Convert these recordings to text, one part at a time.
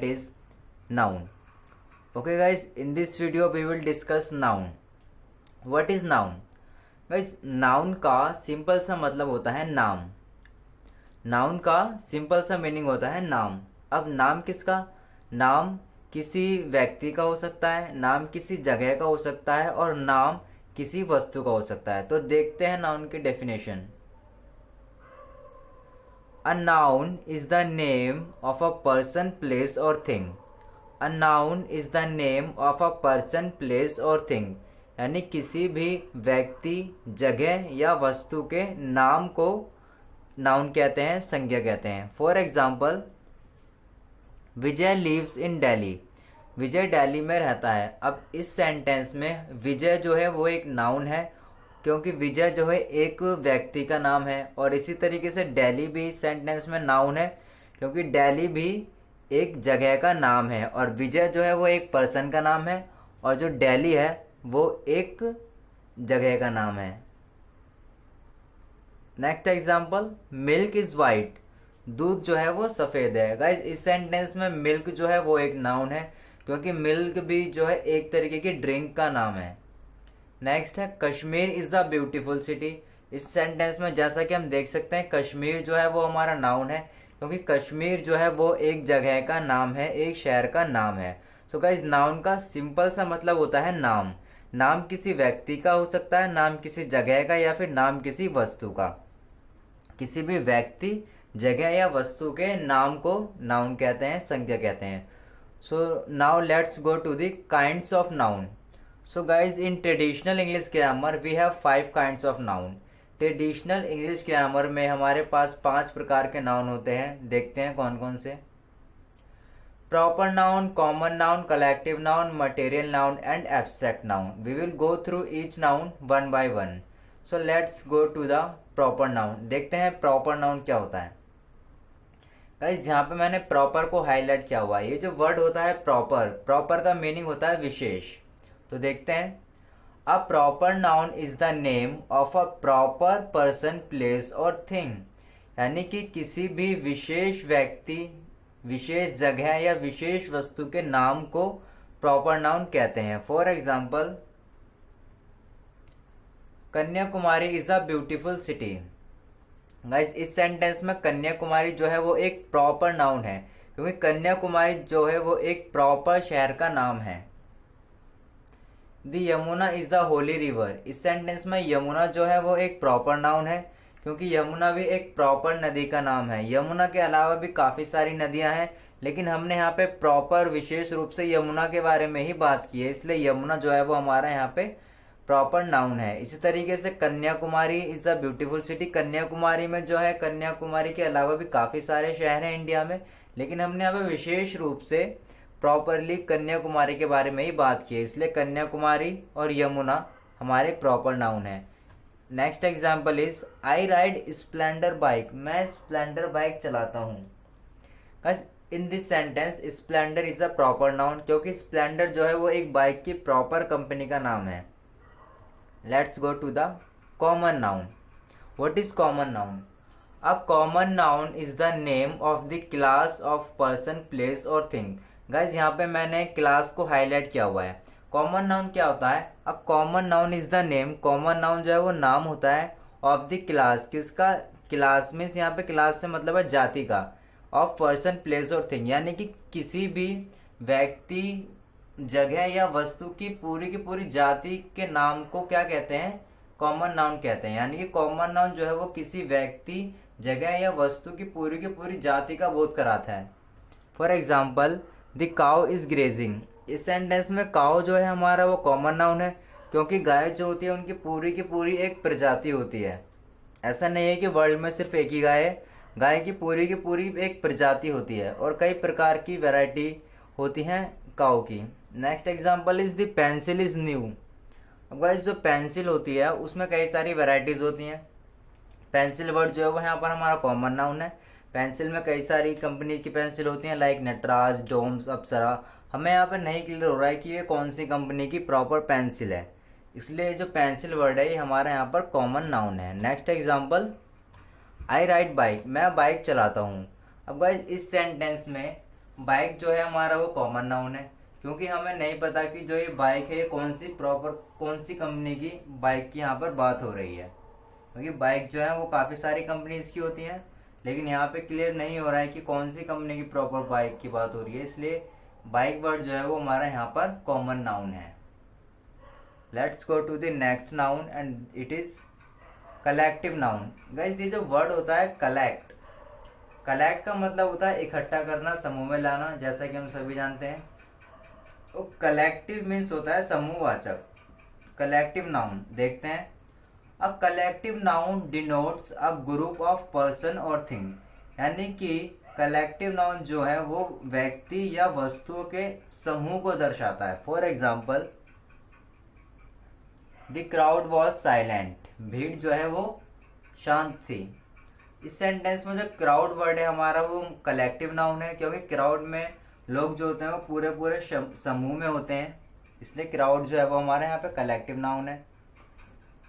that is noun. Okay guys, in this video we will discuss noun. What is noun? Guys noun का simple सा मतलब होता है नाम। नाउन का सिंपल सा मीनिंग होता है नाम। अब नाम किसका? नाम किसी व्यक्ति का हो सकता है, नाम किसी जगह का हो सकता है और नाम किसी वस्तु का हो सकता है। तो देखते हैं नाउन की डेफिनेशन। A noun is the name of a person, place और thing. A noun is the name of a person, place और थिंग, यानी किसी भी व्यक्ति, जगह या वस्तु के नाम को नाउन कहते हैं, संज्ञा कहते हैं। For example, Vijay lives in Delhi. Vijay Delhi में रहता है। अब इस सेंटेंस में विजय जो है वो एक नाउन है, क्योंकि विजय जो है एक व्यक्ति का नाम है। और इसी तरीके से दिल्ली भी इस सेंटेंस में नाउन है, क्योंकि दिल्ली भी एक जगह का नाम है। और विजय जो है वो एक पर्सन का नाम है, और जो दिल्ली है वो एक जगह का नाम है। Next example, milk is white. दूध जो है वो सफेद है। गाइज इस सेंटेंस में मिल्क जो है वो एक नाउन है, क्योंकि मिल्क भी जो है एक तरीके की ड्रिंक का नाम है। नेक्स्ट है, Kashmir is a beautiful city. इस सेंटेंस में जैसा कि हम देख सकते हैं, कश्मीर जो है वो हमारा नाउन है, क्योंकि कश्मीर जो है वो एक जगह का नाम है, एक शहर का नाम है। सो गाइज नाउन का सिंपल सा मतलब होता है नाम। नाम किसी व्यक्ति का हो सकता है, नाम किसी जगह का, या फिर नाम किसी वस्तु का। किसी भी व्यक्ति, जगह या वस्तु के नाम को नाउन कहते हैं, संज्ञा कहते हैं। So now let's go to the kinds of noun. So guys in traditional English grammar we have 5 kinds of noun. Traditional English grammar में हमारे पास 5 प्रकार के नाउन होते हैं। देखते हैं कौन कौन से। Proper noun, common noun, collective noun, material noun and abstract noun. We will go through each noun one by one. So let's go to the proper noun. देखते हैं proper noun क्या होता है। गाइस यहाँ पे मैंने proper को highlight किया हुआ है। ये जो वर्ड होता है proper, proper का मीनिंग होता है विशेष। तो देखते हैं, A proper noun is the name of a proper person, place और thing. यानी कि किसी भी विशेष व्यक्ति, विशेष जगह या विशेष वस्तु के नाम को प्रॉपर नाउन कहते हैं। For example, Kanyakumari is a beautiful city. Guys इस सेंटेंस में कन्याकुमारी जो है वो एक प्रॉपर नाउन है, क्योंकि कन्याकुमारी जो है वो एक प्रॉपर शहर का नाम है। The Yamuna is a Holi river. इस सेंटेंस में यमुना जो है वो एक प्रॉपर नाउन है, क्योंकि यमुना भी एक प्रॉपर नदी का नाम है। यमुना के अलावा भी काफ़ी सारी नदियां हैं, लेकिन हमने यहाँ पे प्रॉपर विशेष रूप से यमुना के बारे में ही बात की है, इसलिए यमुना जो है वो हमारा यहाँ पे प्रॉपर नाउन है। इसी तरीके से Kanyakumari is a beautiful city. Kanyakumari में जो है, कन्याकुमारी के अलावा भी काफ़ी सारे शहर हैं इंडिया में, लेकिन हमने यहाँ पे विशेष रूप से प्रॉपरली कन्याकुमारी के बारे में ही बात की है, इसलिए कन्याकुमारी और यमुना हमारे प्रॉपर नाउन है। Next example is, I ride Splendor bike. मैं स्प्लेंडर बाइक चलाता हूँ। In this sentence Splendor is a proper noun, क्योंकि स्प्लेंडर जो है वो एक बाइक की प्रॉपर कंपनी का नाम है। Let's go to the common noun. What is common noun? A common noun is the name of the class of person, place और थिंग। गाइज यहाँ पे मैंने क्लास को हाईलाइट किया हुआ है। कॉमन नाउन क्या होता है? अब common noun is the name, common noun जो है वो नाम होता है, ऑफ द क्लास, किसका? क्लास में यहाँ पे क्लास से मतलब है जाति का, ऑफ पर्सन, प्लेस और थिंग, यानी कि किसी भी व्यक्ति, जगह या वस्तु की पूरी जाति के नाम को क्या कहते हैं? कॉमन नाउन कहते हैं। यानी कि कॉमन नाउन जो है वो किसी व्यक्ति, जगह या वस्तु की पूरी जाति का बोध कराता है। For example, the cow is grazing. इस सेंटेंस में काउ जो है हमारा वो कॉमन नाउन है, क्योंकि गाय जो होती है उनकी पूरी एक प्रजाति होती है। ऐसा नहीं है कि वर्ल्ड में सिर्फ एक ही गाय है, गाय की पूरी एक प्रजाति होती है और कई प्रकार की वैरायटी होती हैं काउ की। Next example is the pencil is new. अब गाइस जो पेंसिल होती है उसमें कई सारी वैरायटीज होती हैं। पेंसिल वर्ड जो है वो यहाँ पर हमारा कॉमन नाउन है। पेंसिल में कई सारी कंपनी की पेंसिल होती हैं, लाइक नटराज, डोम्स, अप्सरा। हमें यहाँ पर नहीं क्लियर हो रहा है कि ये कौन सी कंपनी की प्रॉपर पेंसिल है, इसलिए जो पेंसिल वर्ड है ये हमारे यहाँ पर कॉमन नाउन है। Next example, I ride bike. मैं बाइक चलाता हूँ। अब गाइस इस सेंटेंस में बाइक जो है हमारा वो कॉमन नाउन है, क्योंकि हमें नहीं पता कि जो ये बाइक है ये कौन सी कंपनी की बाइक की यहाँ पर बात हो रही है, क्योंकि बाइक जो है वो काफ़ी सारी कंपनीज की होती हैं, लेकिन यहाँ पे क्लियर नहीं हो रहा है कि कौन सी कंपनी की प्रॉपर बाइक की बात हो रही है, इसलिए बाइक वर्ड जो है वो हमारा यहाँ पर कॉमन नाउन है। Let's go to the next noun and it is collective noun. Guys ये जो वर्ड होता है कलेक्ट, कलेक्ट का मतलब होता है इकट्ठा करना, समूह में लाना, जैसा कि हम सभी जानते हैं। तो कलेक्टिव मीन्स होता है समूहवाचक। कलेक्टिव नाउन देखते हैं। A collective noun denotes a group of person और थिंग, यानी कि कलेक्टिव नाउन जो है वो व्यक्ति या वस्तुओं के समूह को दर्शाता है। For example, the crowd was silent, भीड़ जो है वो शांत थी। इस सेंटेंस में जो क्राउड वर्ड है हमारा वो कलेक्टिव नाउन है, क्योंकि क्राउड में लोग जो होते हैं वो पूरे पूरे समूह में होते हैं, इसलिए क्राउड जो है वो हमारे यहाँ पे कलेक्टिव नाउन है।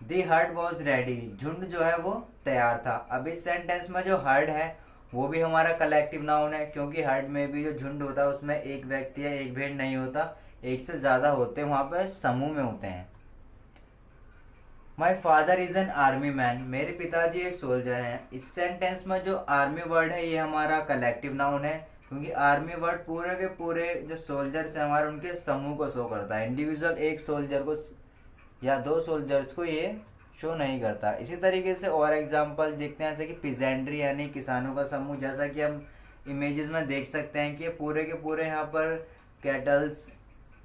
दी हर्ड वॉज रेडी, झुंड जो है वो तैयार था। अब इस सेंटेंस में जो हर्ड है वो भी हमारा कलेक्टिव नाउन है, क्योंकि हर्ड में भी जो झुंड होता है उसमें एक व्यक्ति या एक भेड़ नहीं होता, एक से ज्यादा होते हैं, वहां पर समूह में होते हैं। My father is an army man, मेरे पिताजी एक सोल्जर हैं। इस सेंटेंस में जो आर्मी वर्ड है ये हमारा कलेक्टिव नाउन है, क्योंकि आर्मी वर्ड पूरे के पूरे जो सोल्जर्स हैं हमारे उनके समूह को शो करता है। इंडिविजुअल एक सोल्जर को या दो सोल्जर्स को ये शो नहीं करता। इसी तरीके से और एग्जांपल देखते हैं, जैसे कि पिजेंट्री यानी किसानों का समूह, जैसा कि हम इमेजेस में देख सकते हैं कि पूरे के पूरे यहाँ पर कैटल्स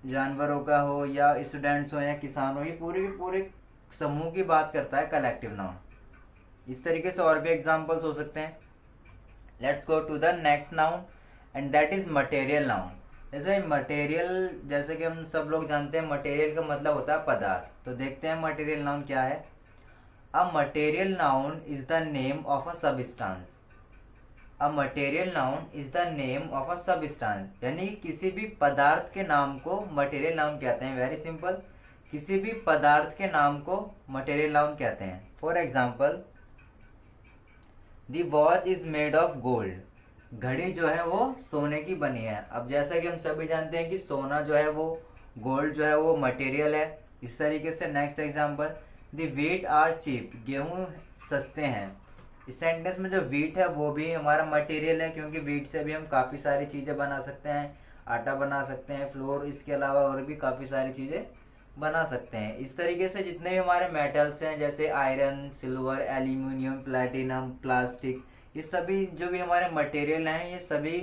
जानवरों का हो या स्टूडेंट्स हो या किसान हो, ये पूरे के पूरे समूह की बात करता है कलेक्टिव नाउन। इस तरीके से और भी एग्जांपल्स हो सकते हैं। Let's go to the next noun and that is material noun. जैसे मटेरियल, जैसे कि हम सब लोग जानते हैं मटेरियल का मतलब होता है पदार्थ, तो देखते हैं मटेरियल नाउन क्या है। A material noun is the name of a substance. A material noun is the name of a substance, यानी किसी भी पदार्थ के नाम को मटेरियल नाउन कहते हैं। वेरी सिंपल, किसी भी पदार्थ के नाम को मटेरियल नाउन कहते हैं। For example, the watch is made of gold, घड़ी जो है वो सोने की बनी है। अब जैसा कि हम सभी जानते हैं कि सोना जो है वो गोल्ड जो है वो मटेरियल है। इस तरीके से next example, the wheat are cheap, गेहूं सस्ते हैं। इस सेंटेंस में जो व्हीट है वो भी हमारा मटेरियल है, क्योंकि व्हीट से भी हम काफी सारी चीजें बना सकते हैं, आटा बना सकते हैं, फ्लोर, इसके अलावा और भी काफी सारी चीजें बना सकते हैं। इस तरीके से जितने भी हमारे मेटल्स हैं जैसे iron, silver, aluminium, platinum, plastic, ये सभी जो भी हमारे मटेरियल हैं ये सभी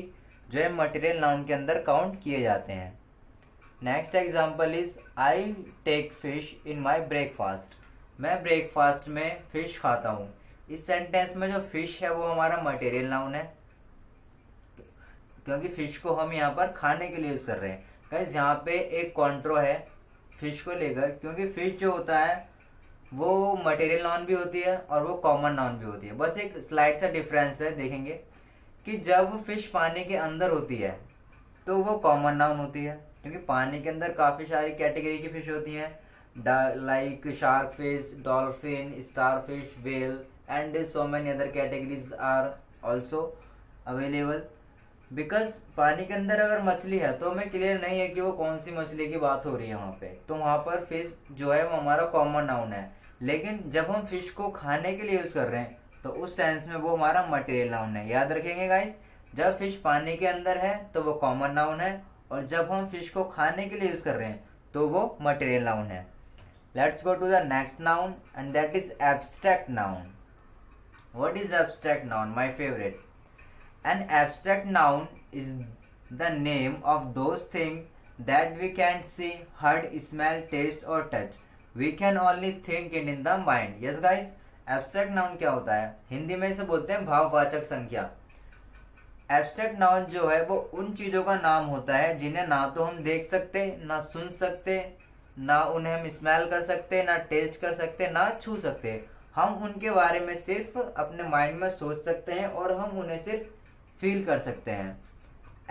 जो है मटेरियल नाउन के अंदर काउंट किए जाते हैं। Next example is I take fish in my breakfast, मैं ब्रेकफास्ट में फिश खाता हूँ। इस सेंटेंस में जो फिश है वो हमारा मटेरियल नाउन है, क्योंकि फिश को हम यहाँ पर खाने के लिए यूज कर रहे हैं। गाइस यहाँ पे एक कॉन्ट्रो है फिश को लेकर, क्योंकि फिश जो होता है वो मटेरियल नाउन भी होती है और वो कॉमन नाउन भी होती है। बस एक स्लाइड सा डिफरेंस है, देखेंगे कि जब फिश पानी के अंदर होती है तो वो कॉमन नाउन होती है, क्योंकि पानी के अंदर काफी सारी कैटेगरी की फिश होती हैं, like shark fish, dolphin, star fish, whale and so many other categories are also available. Because पानी के अंदर अगर मछली है तो हमें क्लियर नहीं है कि वो कौन सी मछली की बात हो रही है वहां पे, तो वहां पर फिश जो है वो हमारा कॉमन नाउन है। लेकिन जब हम फिश को खाने के लिए यूज कर रहे हैं तो उस सेंस में वो हमारा मटेरियल नाउन है। याद रखेंगे गाइस, जब फिश पानी के अंदर है तो वो कॉमन नाउन है, और जब हम फिश को खाने के लिए यूज कर रहे हैं तो वो मटेरियल नाउन है। Let's go to the next noun and that is abstract noun. What is abstract noun? My favourite. An abstract noun is the name of those things that we can't see, heard, smell, taste or touch. We can only think it in the mind. Yes guys, abstract noun क्या होता है? हिंदी में इसे बोलते हैं भाववाचक संख्या। Abstract noun जो है वो उन चीजों का नाम होता है जिन्हें ना तो हम देख सकते, ना सुन सकते, ना उन्हें हम स्मेल कर सकते, ना टेस्ट कर सकते, ना छू सकते। हम उनके बारे में सिर्फ अपने माइंड में सोच सकते हैं और हम उन्हें सिर्फ फील कर सकते हैं।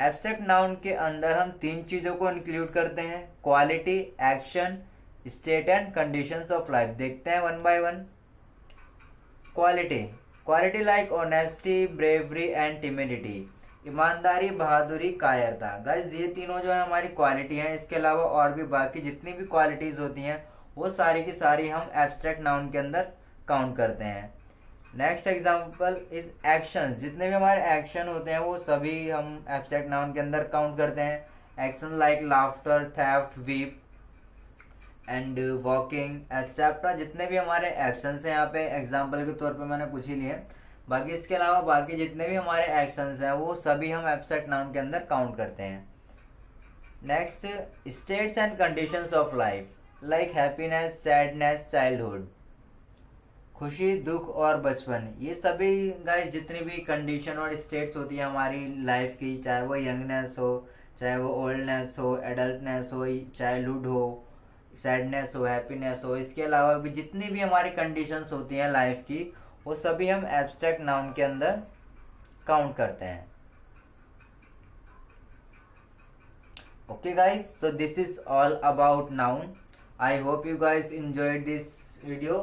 एब्स्ट्रैक्ट नाउन के अंदर हम तीन चीजों को इंक्लूड करते हैं, quality, action, state and conditions of life. देखते हैं one by one. Quality, quality like honesty, bravery and timidity. ईमानदारी, बहादुरी, कायरता। गाइस ये तीनों जो है हमारी क्वालिटी हैं। इसके अलावा और भी बाकी जितनी भी क्वालिटीज होती हैं वो सारी की सारी हम एब्स्ट्रैक्ट नाउन के अंदर काउंट करते हैं। Next example is actions. जितने भी हमारे एक्शन होते हैं वो सभी हम एब्स्ट्रैक्ट नाउन के अंदर काउंट करते हैं। Action like laughter, theft, weep and walking et cetera. जितने भी हमारे एक्शंस हैं यहाँ पे एग्जांपल के तौर पे मैंने कुछ ही लिए। बाकी इसके अलावा बाकी जितने भी हमारे एक्शंस हैं वो सभी हम एब्स्ट्रैक्ट नाउन के अंदर काउंट करते हैं। Next states and conditions of life like happiness, sadness, childhood. खुशी, दुख और बचपन। ये सभी गाइस जितनी भी कंडीशन और स्टेट्स होती है हमारी लाइफ की, चाहे वो यंगनेस हो, चाहे वो ओल्डनेस हो, एडल्टनेस हो, चाइल्डहुड हो, सैडनेस हो, हैप्पीनेस हो, इसके अलावा भी जितनी भी हमारी कंडीशंस होती हैं लाइफ की वो सभी हम एब्स्ट्रैक्ट नाउन के अंदर काउंट करते हैं। Okay guys, so this is all about noun. I hope you guys enjoyed this video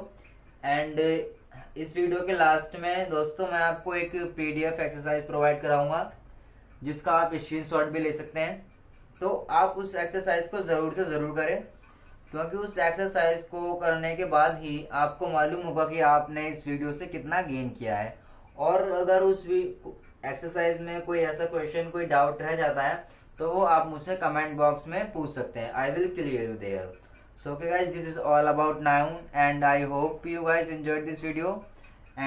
and इस वीडियो के लास्ट में दोस्तों मैं आपको एक पीडीएफ एक्सरसाइज प्रोवाइड कराऊंगा जिसका आप स्क्रीनशॉट भी ले सकते हैं। तो आप उस एक्सरसाइज को ज़रूर से ज़रूर करें, क्योंकि उस एक्सरसाइज को करने के बाद ही आपको मालूम होगा कि आपने इस वीडियो से कितना गेन किया है। और अगर उस एक्सरसाइज में कोई ऐसा क्वेश्चन, कोई डाउट रह जाता है तो वो आप मुझसे कमेंट बॉक्स में पूछ सकते हैं। I will clear you there. So okay guys, this is all about noun and I hope you guys enjoyed this video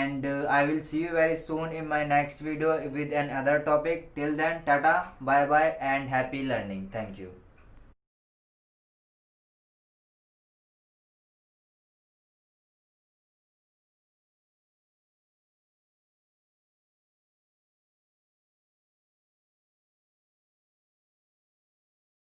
and I will see you very soon in my next video with another topic. Till then, tata, bye bye and happy learning. Thank you.